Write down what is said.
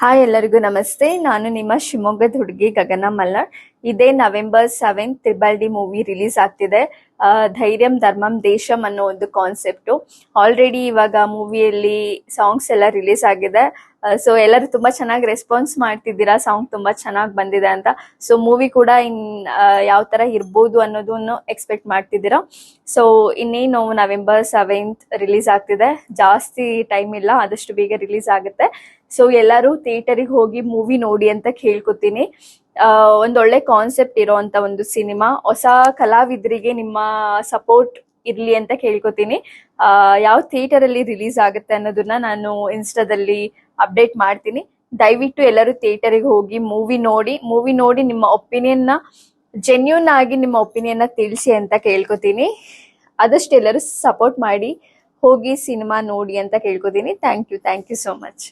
Hi ಎಲ್ಲರಿಗೂ ನಮಸ್ತೆ. ನಾನು ನಿಮ್ಮ ಶಿವಮೊಗ್ಗದ ಹುಡುಗಿ ಗಗನ ಮಲ್ನಾಡ್. ಇದೇ November 7 triple D movie release ಆಗ್ತಿದೆ. ಧೈರ್ಯಂ ಧರ್ಮಂ ದೇಶಂ ಅನ್ನೋ ಒಂದು ಕಾನ್ಸೆಪ್ಟು. ಆಲ್ರೆಡಿ ಇವಾಗ ಮೂವಿಯಲ್ಲಿ ಸಾಂಗ್ಸ್ ಎಲ್ಲ ರಿಲೀಸ್ ಆಗಿದೆ. ಸೊ ಎಲ್ಲರೂ ತುಂಬಾ ಚೆನ್ನಾಗಿ ರೆಸ್ಪಾನ್ಸ್ ಮಾಡ್ತಿದ್ದೀರಾ, ಸಾಂಗ್ ತುಂಬಾ ಚೆನ್ನಾಗಿ ಬಂದಿದೆ ಅಂತ. ಸೊ ಮೂವಿ ಕೂಡ ಯಾವ ತರ ಇರ್ಬೋದು ಅನ್ನೋದನ್ನು ಎಕ್ಸ್ಪೆಕ್ಟ್ ಮಾಡ್ತಿದ್ದೀರಾ. ಸೊ ಇನ್ನೇನು November 7 ರಿಲೀಸ್ ಆಗ್ತಿದೆ, ಜಾಸ್ತಿ ಟೈಮ್ ಇಲ್ಲ, ಆದಷ್ಟು ಬೇಗ ರಿಲೀಸ್ ಆಗುತ್ತೆ. ಸೊ ಎಲ್ಲರೂ ಥಿಯೇಟರಿಗೆ ಹೋಗಿ ಮೂವಿ ನೋಡಿ ಅಂತ ಕೇಳ್ಕೊತೀನಿ. ಒಂದೊಳ್ಳೆ ಕಾನ್ಸೆಪ್ಟ್ ಇರೋಂಥ ಒಂದು ಸಿನಿಮಾ, ಹೊಸ ಕಲಾವಿದರಿಗೆ ನಿಮ್ಮ ಸಪೋರ್ಟ್ ಇರ್ಲಿ ಅಂತ ಕೇಳ್ಕೊತೀನಿ. ಯಾವ ಥಿಯೇಟರ್ ಅಲ್ಲಿ ರಿಲೀಸ್ ಆಗುತ್ತೆ ಅನ್ನೋದನ್ನ ನಾನು ಇನ್ಸ್ಟಾದಲ್ಲಿ ಅಪ್ಡೇಟ್ ಮಾಡ್ತೀನಿ. ದಯವಿಟ್ಟು ಎಲ್ಲರೂ ಥಿಯೇಟರಿಗೆ ಹೋಗಿ ಮೂವಿ ನೋಡಿ ನಿಮ್ಮ ಒಪಿನಿಯನ್ನ ಜೆನ್ಯೂನ್ ಆಗಿ ನಿಮ್ಮ ಒಪಿನಿಯನ್ನ ತಿಳಿಸಿ ಅಂತ ಕೇಳ್ಕೊತೀನಿ. ಆದಷ್ಟು ಎಲ್ಲರೂ ಸಪೋರ್ಟ್ ಮಾಡಿ ಹೋಗಿ ಸಿನಿಮಾ ನೋಡಿ ಅಂತ ಕೇಳ್ಕೊತೀನಿ. Thank you so much.